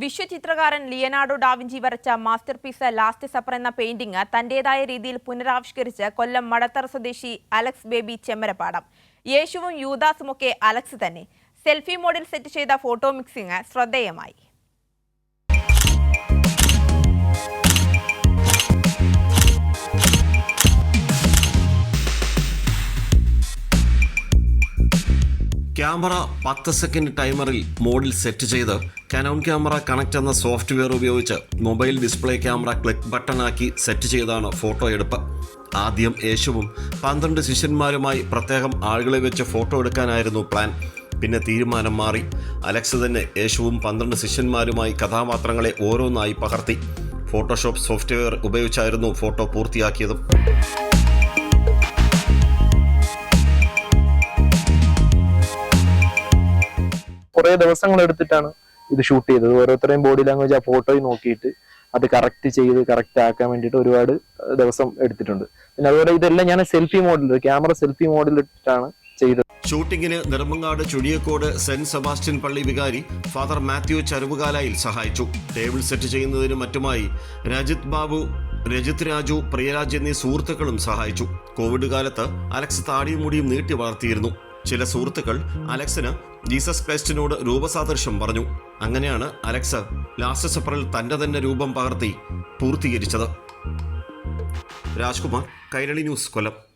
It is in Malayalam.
വിശ്വചിത്രകാരൻ ലിയനാർഡോ ഡാവിഞ്ചി വരച്ച മാസ്റ്റർ പീസ് ലാസ്റ്റ് സപ്പർ എന്ന പെയിന്റിംഗ് തന്റേതായ രീതിയിൽ പുനരാവിഷ്കരിച്ച് കൊല്ലം മടത്തറ സ്വദേശി അലക്സ് ബേബി ചെമ്മരപ്പാടം. യേശുവും യൂദാസുമൊക്കെ അലക്സ് തന്നെ. സെൽഫി മോഡിൽ സെറ്റ് ചെയ്ത ഫോട്ടോ മിക്സിംഗ് ശ്രദ്ധേയമായി. ക്യാമറ 10 സെക്കൻഡ് ടൈമറിൽ മോഡിൽ സെറ്റ് ചെയ്ത് കാനോൺ ക്യാമറ കണക്ട് എന്ന സോഫ്റ്റ്വെയർ ഉപയോഗിച്ച് മൊബൈൽ ഡിസ്പ്ലേ ക്യാമറ ക്ലിക്ക് ബട്ടണാക്കി സെറ്റ് ചെയ്താണ് ഫോട്ടോ എടുപ്പ്. ആദ്യം യേശുവും 12 ശിഷ്യന്മാരുമായി പ്രത്യേകം ആളുകളെ വെച്ച് ഫോട്ടോ എടുക്കാനായിരുന്നു പ്ലാൻ. പിന്നെ തീരുമാനം മാറി. അലക്സ് തന്നെ യേശുവും 12 ശിഷ്യന്മാരുമായി കഥാപാത്രങ്ങളെ ഓരോന്നായി പകർത്തി. ഫോട്ടോഷോപ്പ് സോഫ്റ്റ്വെയർ ഉപയോഗിച്ചായിരുന്നു ഫോട്ടോ പൂർത്തിയാക്കിയതും. കുറേ ദിവസങ്ങൾ എടുത്തിട്ടാണ് ഇത് ഷൂട്ട് ചെയ്തത്. ഓരോരുത്തരെയും ബോഡി ലാംഗ്വേജ് ആ ഫോട്ടോയിൽ നോക്കിയിട്ട് അത് കറക്റ്റ് ആക്കാൻ വേണ്ടിയിട്ട് ഒരുപാട് ദിവസം എടുത്തിട്ടുണ്ട്. പിന്നെ അതുപോലെ ഇതെല്ലാം ഞാൻ ക്യാമറ സെൽഫി മോഡിലിട്ടാണ് ചെയ്തത്. ഷൂട്ടിങ്ങിന് നെടുമങ്ങാട് ചുഴിയക്കോട് സെന്റ് സെബാസ്റ്റ്യൻ പള്ളി വികാരി ഫാദർ മാത്യു ചരുവുകാലായിൽ സഹായിച്ചു. ടേബിൾ സെറ്റ് ചെയ്യുന്നതിനും മറ്റുമായി രജിത് ബാബു, രജിത് രാജു, പ്രിയരാജ് എന്നീ സുഹൃത്തുക്കളും സഹായിച്ചു. കോവിഡ് കാലത്ത് അലക്സ് താടിയും മുടിയും നീട്ടി വളർത്തിയിരുന്നു. ചില സുഹൃത്തുക്കൾ അലക്സിന് ജീസസ് ക്രൈസ്റ്റിനോട് രൂപസാദൃശ്യം പറഞ്ഞു. അങ്ങനെയാണ് അലക്സ് ലാസ്റ്റ് സപ്പറിൽ തന്റെ തന്നെ രൂപം പകർത്തി പൂർത്തീകരിച്ചത്. രാജ്കുമാർ, കൈരളി ന്യൂസ്, കൊല്ലം.